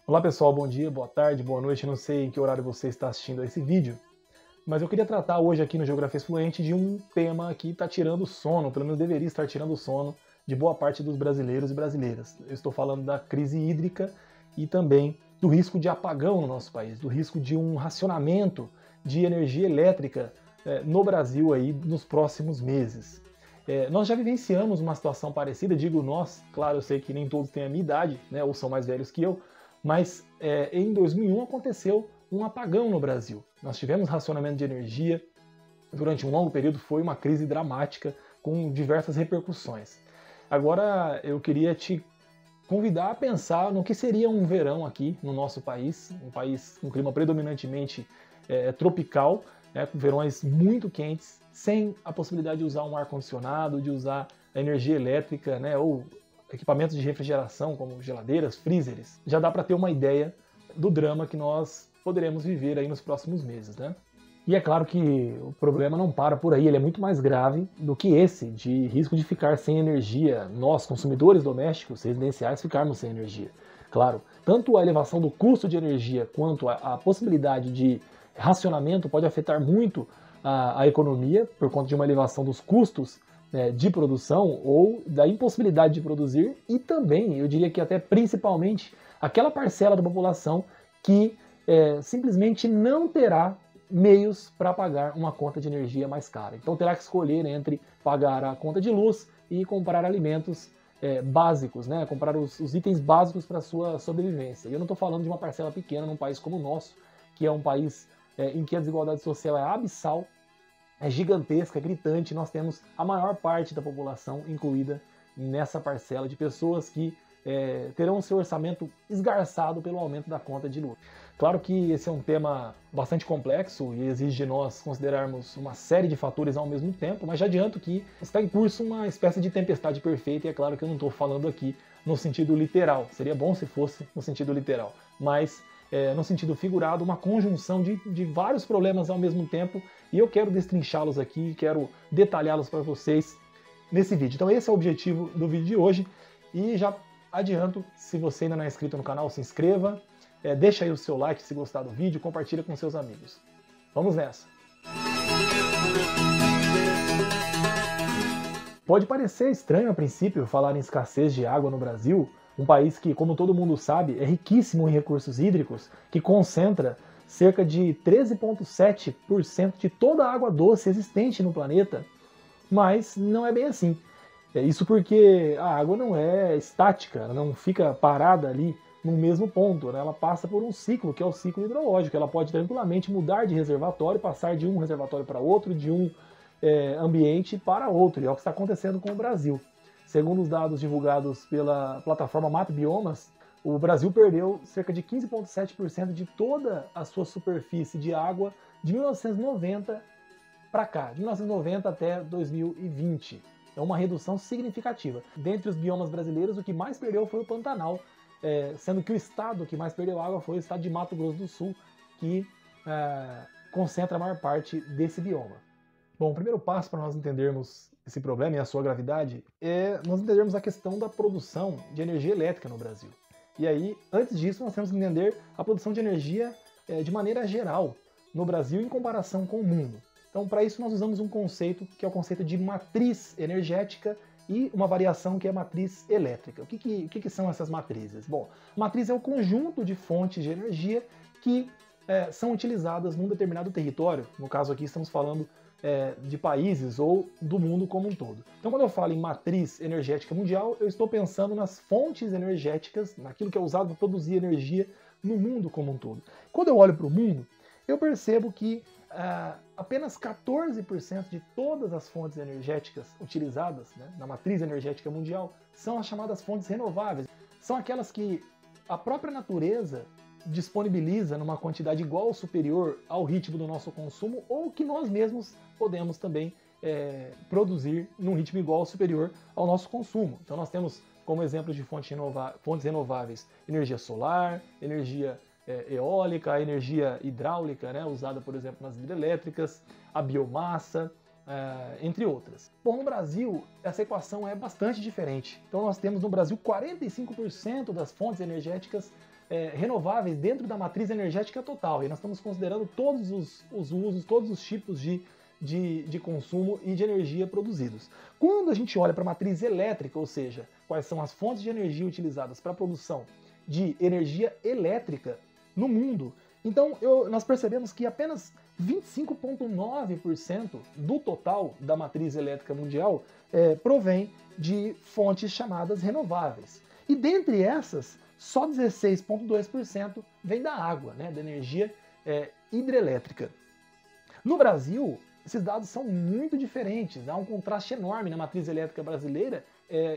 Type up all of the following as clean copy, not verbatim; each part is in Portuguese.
Olá pessoal, bom dia, boa tarde, boa noite, não sei em que horário você está assistindo a esse vídeo, mas eu queria tratar hoje aqui no Geografia Fluente de um tema que está tirando o sono, pelo menos deveria estar tirando o sono de boa parte dos brasileiros e brasileiras. Eu estou falando da crise hídrica e também do risco de apagão no nosso país, do risco de um racionamento de energia elétrica no Brasil aí nos próximos meses. Nós já vivenciamos uma situação parecida, digo nós, claro, eu sei que nem todos têm a minha idade, né, ou são mais velhos que eu, mas em 2001 aconteceu um apagão no Brasil. Nós tivemos racionamento de energia, durante um longo período foi uma crise dramática, com diversas repercussões. Agora eu queria te convidar a pensar no que seria um verão aqui no nosso país, um país com clima predominantemente tropical, né, com verões muito quentes, sem a possibilidade de usar um ar-condicionado, de usar a energia elétrica, né, ou equipamentos de refrigeração, como geladeiras, freezers. Já dá para ter uma ideia do drama que nós poderemos viver aí nos próximos meses, né? E é claro que o problema não para por aí, ele é muito mais grave do que esse, de risco de ficar sem energia, nós, consumidores domésticos, residenciais, ficarmos sem energia. Claro, tanto a elevação do custo de energia quanto a possibilidade de racionamento pode afetar muito a economia, por conta de uma elevação dos custos de produção ou da impossibilidade de produzir, e também, eu diria que até principalmente, aquela parcela da população que simplesmente não terá meios para pagar uma conta de energia mais cara. Então terá que escolher entre pagar a conta de luz e comprar alimentos básicos, né? Comprar os itens básicos para a sua sobrevivência. E eu não estou falando de uma parcela pequena num país como o nosso, que é um país em que a desigualdade social é abissal, é gigantesca, é gritante. Nós temos a maior parte da população incluída nessa parcela de pessoas que terão o seu orçamento esgarçado pelo aumento da conta de luz. Claro que esse é um tema bastante complexo e exige de nós considerarmos uma série de fatores ao mesmo tempo, mas já adianto que está em curso uma espécie de tempestade perfeita, e é claro que eu não estou falando aqui no sentido literal, seria bom se fosse no sentido literal, mas no sentido figurado, uma conjunção de vários problemas ao mesmo tempo, e eu quero destrinchá-los aqui, quero detalhá-los para vocês nesse vídeo. Então esse é o objetivo do vídeo de hoje, e já adianto, se você ainda não é inscrito no canal, se inscreva, deixa aí o seu like se gostar do vídeo, compartilha com seus amigos. Vamos nessa! Pode parecer estranho a princípio falar em escassez de água no Brasil, um país que, como todo mundo sabe, é riquíssimo em recursos hídricos, que concentra cerca de 13,7% de toda a água doce existente no planeta, mas não é bem assim. Isso porque a água não é estática, ela não fica parada ali no mesmo ponto, né? Ela passa por um ciclo, que é o ciclo hidrológico. Ela pode tranquilamente mudar de reservatório, passar de um reservatório para outro, de um ambiente para outro, e é o que está acontecendo com o Brasil. Segundo os dados divulgados pela plataforma Map Biomas, o Brasil perdeu cerca de 15,7% de toda a sua superfície de água de 1990 para cá, de 1990 até 2020. É uma redução significativa. Dentre os biomas brasileiros, o que mais perdeu foi o Pantanal, sendo que o estado que mais perdeu água foi o estado de Mato Grosso do Sul, que concentra a maior parte desse bioma. Bom, o primeiro passo para nós entendermos esse problema e a sua gravidade é nós entendermos a questão da produção de energia elétrica no Brasil. E aí, antes disso, nós temos que entender a produção de energia de maneira geral no Brasil em comparação com o mundo. Então, para isso, nós usamos um conceito que é o conceito de matriz energética e uma variação que é a matriz elétrica. O que são essas matrizes? Bom, matriz é o conjunto de fontes de energia que são utilizadas num determinado território. No caso aqui, estamos falando de países ou do mundo como um todo. Então, quando eu falo em matriz energética mundial, eu estou pensando nas fontes energéticas, naquilo que é usado para produzir energia no mundo como um todo. Quando eu olho para o mundo, eu percebo que apenas 14% de todas as fontes energéticas utilizadas, né, na matriz energética mundial são as chamadas fontes renováveis. São aquelas que a própria natureza disponibiliza numa quantidade igual ou superior ao ritmo do nosso consumo, ou que nós mesmos podemos também produzir num ritmo igual ou superior ao nosso consumo. Então nós temos como exemplo de fontes renováveis energia solar, energia eólica, a energia hidráulica, né, usada, por exemplo, nas hidrelétricas, a biomassa, entre outras. Bom, no Brasil, essa equação é bastante diferente. Então nós temos no Brasil 45% das fontes energéticas renováveis dentro da matriz energética total. E nós estamos considerando todos os usos, todos os tipos de consumo e de energia produzidos. Quando a gente olha para a matriz elétrica, ou seja, quais são as fontes de energia utilizadas para a produção de energia elétrica no mundo, então nós percebemos que apenas 25,9% do total da matriz elétrica mundial provém de fontes chamadas renováveis. E dentre essas, só 16,2% vem da água, né, da energia hidrelétrica. No Brasil, esses dados são muito diferentes, há um contraste enorme na matriz elétrica brasileira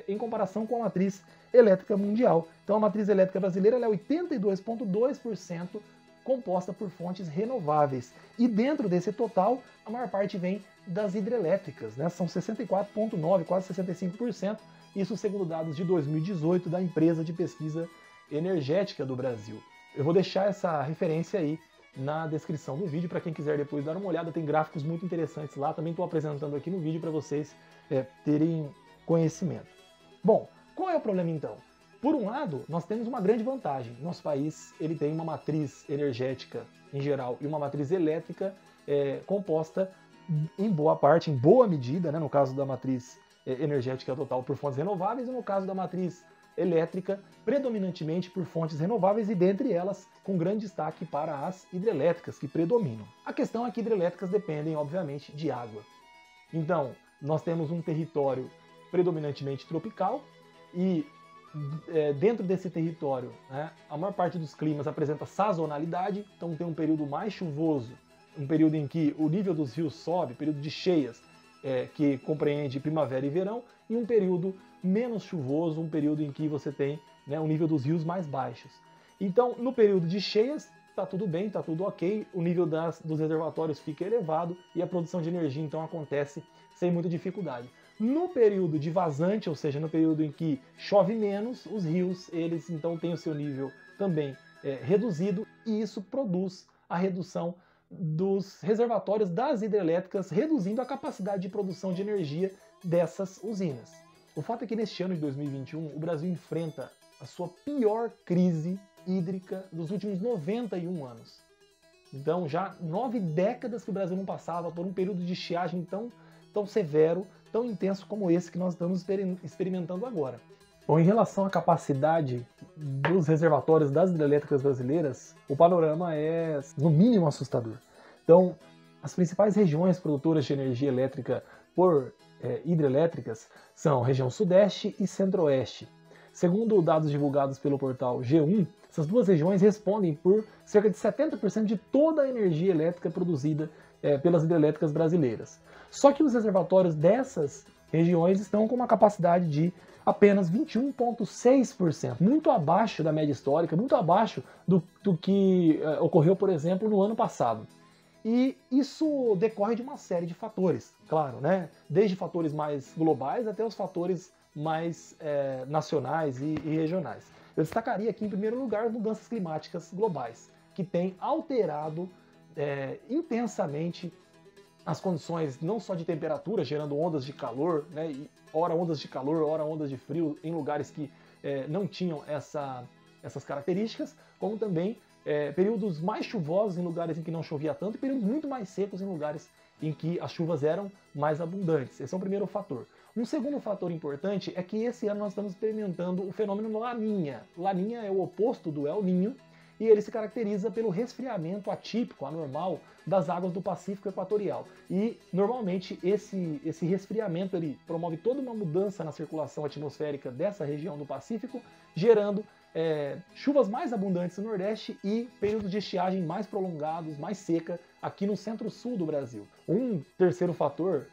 em comparação com a matriz elétrica mundial. Então a matriz elétrica brasileira é 82,2% composta por fontes renováveis. E dentro desse total, a maior parte vem das hidrelétricas, né? São 64,9%, quase 65%, isso segundo dados de 2018 da Empresa de Pesquisa Energética do Brasil. Eu vou deixar essa referência aí na descrição do vídeo para quem quiser depois dar uma olhada, tem gráficos muito interessantes lá, também estou apresentando aqui no vídeo para vocês terem conhecimento. Bom, qual é o problema então? Por um lado, nós temos uma grande vantagem. Nosso país ele tem uma matriz energética em geral e uma matriz elétrica composta em boa parte, em boa medida, né, no caso da matriz energética total por fontes renováveis e no caso da matriz elétrica predominantemente por fontes renováveis e dentre elas com grande destaque para as hidrelétricas que predominam. A questão é que hidrelétricas dependem obviamente de água. Então, nós temos um território predominantemente tropical e dentro desse território, né, a maior parte dos climas apresenta sazonalidade, então tem um período mais chuvoso, um período em que o nível dos rios sobe, período de cheias, que compreende primavera e verão, e um período menos chuvoso, um período em que você tem, né, o nível dos rios mais baixos. Então, no período de cheias, está tudo bem, está tudo ok, o nível dos reservatórios fica elevado e a produção de energia então acontece sem muita dificuldade. No período de vazante, ou seja, no período em que chove menos, os rios eles então têm o seu nível também reduzido e isso produz a redução dos reservatórios das hidrelétricas, reduzindo a capacidade de produção de energia dessas usinas. O fato é que neste ano de 2021 o Brasil enfrenta a sua pior crise hídrica dos últimos 91 anos. Então já 9 décadas que o Brasil não passava por um período de estiagem tão severo, tão intenso como esse que nós estamos experimentando agora. Bom, em relação à capacidade dos reservatórios das hidrelétricas brasileiras, o panorama é no mínimo assustador. Então, as principais regiões produtoras de energia elétrica por hidrelétricas são região sudeste e centro-oeste. Segundo dados divulgados pelo portal G1, essas duas regiões respondem por cerca de 70% de toda a energia elétrica produzida pelas hidrelétricas brasileiras. Só que os reservatórios dessas regiões estão com uma capacidade de apenas 21,6%, muito abaixo da média histórica, muito abaixo do que ocorreu, por exemplo, no ano passado. E isso decorre de uma série de fatores, claro, né? Desde fatores mais globais até os fatores mais nacionais e regionais. Eu destacaria aqui, em primeiro lugar, as mudanças climáticas globais, que têm alterado intensamente as condições não só de temperatura, gerando ondas de calor, né, e ora ondas de calor, ora ondas de frio em lugares que não tinham essas características, como também períodos mais chuvosos em lugares em que não chovia tanto e períodos muito mais secos em lugares em que as chuvas eram mais abundantes. Esse é o primeiro fator. Um segundo fator importante é que esse ano nós estamos experimentando o fenômeno Laninha. Laninha é o oposto do El Niño, e ele se caracteriza pelo resfriamento atípico, anormal, das águas do Pacífico Equatorial. E, normalmente, esse resfriamento ele promove toda uma mudança na circulação atmosférica dessa região do Pacífico, gerando chuvas mais abundantes no Nordeste e períodos de estiagem mais prolongados, mais seca, aqui no centro-sul do Brasil. Um terceiro fator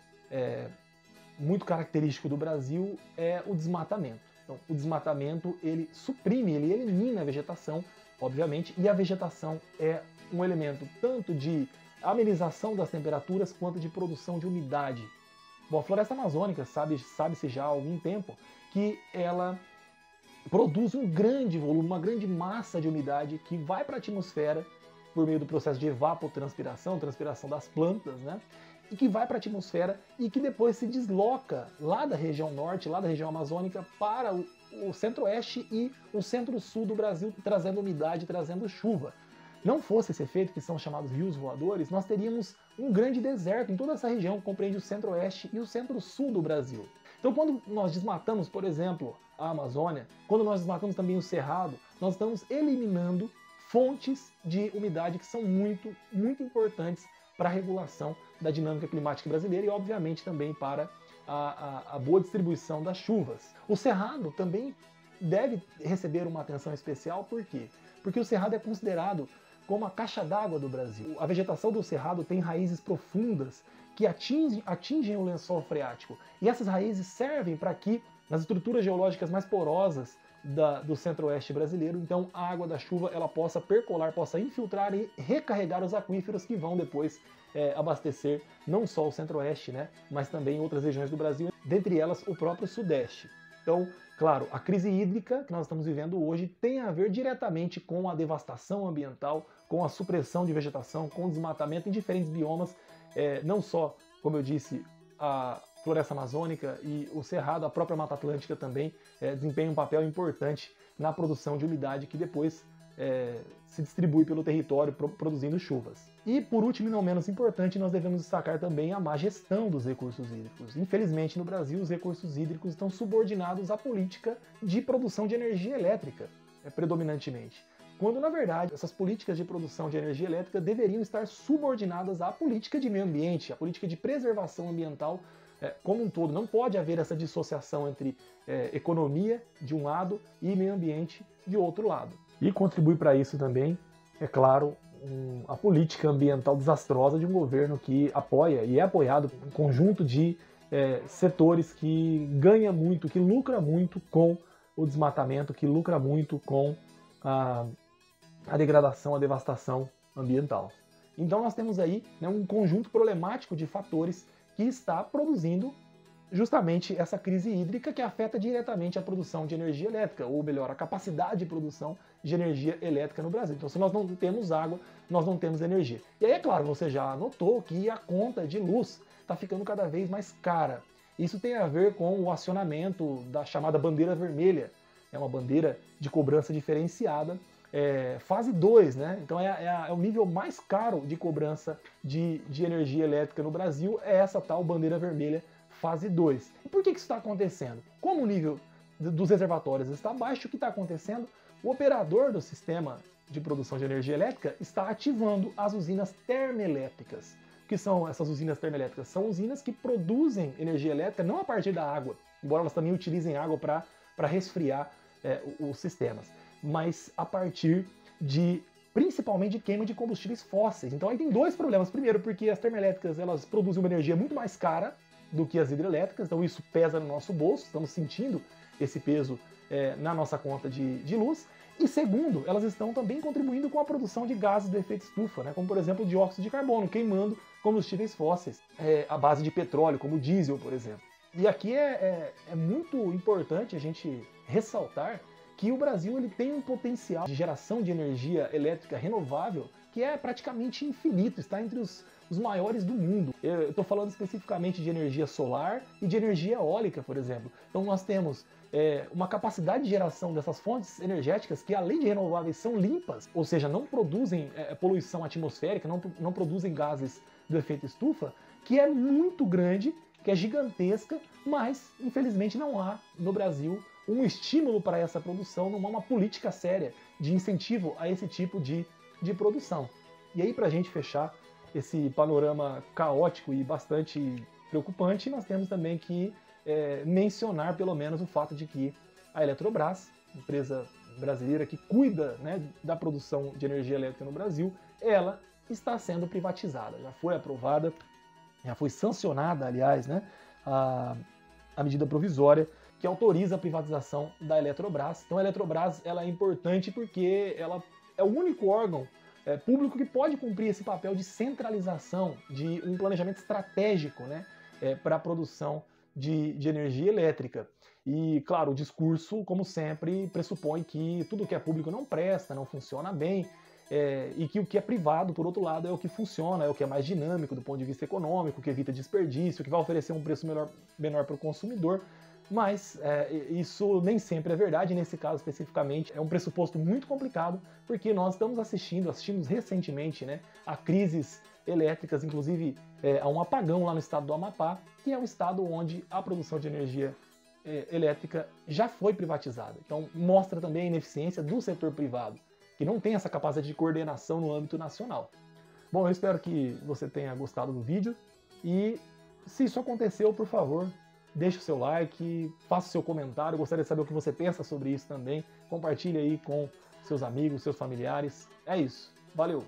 muito característico do Brasil é o desmatamento. Então, o desmatamento, ele suprime, ele elimina a vegetação, obviamente, e a vegetação é um elemento tanto de amenização das temperaturas quanto de produção de umidade. Bom, a floresta amazônica sabe-se já há algum tempo que ela produz um grande volume, uma grande massa de umidade que vai para a atmosfera por meio do processo de evapotranspiração, transpiração das plantas, né? E que vai para a atmosfera e que depois se desloca lá da região norte, lá da região amazônica, para o centro-oeste e o centro-sul do Brasil trazendo umidade, trazendo chuva. Não fosse esse efeito, que são chamados rios voadores, nós teríamos um grande deserto em toda essa região que compreende o centro-oeste e o centro-sul do Brasil. Então, quando nós desmatamos, por exemplo, a Amazônia, quando nós desmatamos também o Cerrado, nós estamos eliminando fontes de umidade que são muito, muito importantes para a regulação da dinâmica climática brasileira e, obviamente, também para a boa distribuição das chuvas. O Cerrado também deve receber uma atenção especial, por quê? Porque o Cerrado é considerado como a caixa d'água do Brasil. A vegetação do Cerrado tem raízes profundas que atingem o lençol freático. E essas raízes servem para que, nas estruturas geológicas mais porosas do centro-oeste brasileiro, então a água da chuva ela possa percolar, possa infiltrar e recarregar os aquíferos que vão depois abastecer não só o centro-oeste, né, mas também outras regiões do Brasil, dentre elas o próprio sudeste. Então, claro, a crise hídrica que nós estamos vivendo hoje tem a ver diretamente com a devastação ambiental, com a supressão de vegetação, com o desmatamento em diferentes biomas, não só, como eu disse, a floresta amazônica e o cerrado, a própria Mata Atlântica também desempenha um papel importante na produção de umidade que depois se distribui pelo território produzindo chuvas. E por último e não menos importante, nós devemos destacar também a má gestão dos recursos hídricos. Infelizmente no Brasil os recursos hídricos estão subordinados à política de produção de energia elétrica, predominantemente. Quando na verdade essas políticas de produção de energia elétrica deveriam estar subordinadas à política de meio ambiente, à política de preservação ambiental como um todo. Não pode haver essa dissociação entre economia de um lado e meio ambiente de outro lado. E contribui para isso também, é claro, a política ambiental desastrosa de um governo que apoia e é apoiado por um conjunto de setores que ganha muito, que lucra muito com o desmatamento, que lucra muito com a degradação, a devastação ambiental. Então nós temos aí, né, um conjunto problemático de fatores que está produzindo justamente essa crise hídrica que afeta diretamente a produção de energia elétrica, ou melhor, a capacidade de produção de energia elétrica no Brasil. Então, se nós não temos água, nós não temos energia. E aí, é claro, você já notou que a conta de luz está ficando cada vez mais cara. Isso tem a ver com o acionamento da chamada bandeira vermelha, é uma bandeira de cobrança diferenciada, fase 2, né? Então é o nível mais caro de cobrança de energia elétrica no Brasil, é essa tal bandeira vermelha fase 2. E por que isso está acontecendo? Como o nível dos reservatórios está baixo, o que está acontecendo? O operador do sistema de produção de energia elétrica está ativando as usinas termoelétricas. O que são essas usinas termoelétricas? São usinas que produzem energia elétrica não a partir da água, embora elas também utilizem água para resfriar os sistemas, mas a partir principalmente de queima de combustíveis fósseis. Então aí tem dois problemas. Primeiro, porque as termoelétricas elas produzem uma energia muito mais cara do que as hidrelétricas, então isso pesa no nosso bolso, estamos sentindo esse peso na nossa conta de luz. E segundo, elas estão também contribuindo com a produção de gases do efeito estufa, né, como por exemplo o dióxido de carbono, queimando combustíveis fósseis à base de petróleo, como o diesel, por exemplo. E aqui é muito importante a gente ressaltar que o Brasil ele tem um potencial de geração de energia elétrica renovável que é praticamente infinito, está entre os maiores do mundo. Eu estou falando especificamente de energia solar e de energia eólica, por exemplo. Então nós temos uma capacidade de geração dessas fontes energéticas que, além de renováveis, são limpas, ou seja, não produzem poluição atmosférica, não produzem gases do efeito estufa, que é muito grande, que é gigantesca, mas infelizmente não há no Brasil um estímulo para essa produção, não há uma política séria de incentivo a esse tipo de produção. E aí, para a gente fechar esse panorama caótico e bastante preocupante, nós temos também que mencionar pelo menos o fato de que a Eletrobras, empresa brasileira que cuida, né, da produção de energia elétrica no Brasil, ela está sendo privatizada. Já foi aprovada, já foi sancionada, aliás, né, a medida provisória que autoriza a privatização da Eletrobras. Então a Eletrobras ela é importante porque ela é o único órgão público que pode cumprir esse papel de centralização, de um planejamento estratégico, né, para a produção de energia elétrica. E, claro, o discurso, como sempre, pressupõe que tudo que é público não presta, não funciona bem, e que o que é privado, por outro lado, é o que funciona, é o que é mais dinâmico do ponto de vista econômico, que evita desperdício, que vai oferecer um preço menor para o consumidor. Mas isso nem sempre é verdade, nesse caso especificamente é um pressuposto muito complicado, porque nós estamos assistimos recentemente, né, a crises elétricas, inclusive a um apagão lá no estado do Amapá, que é um estado onde a produção de energia elétrica já foi privatizada. Então mostra também a ineficiência do setor privado, que não tem essa capacidade de coordenação no âmbito nacional. Bom, eu espero que você tenha gostado do vídeo e se isso aconteceu, por favor, deixe o seu like, faça o seu comentário, eu gostaria de saber o que você pensa sobre isso também. Compartilhe aí com seus amigos, seus familiares. É isso. Valeu!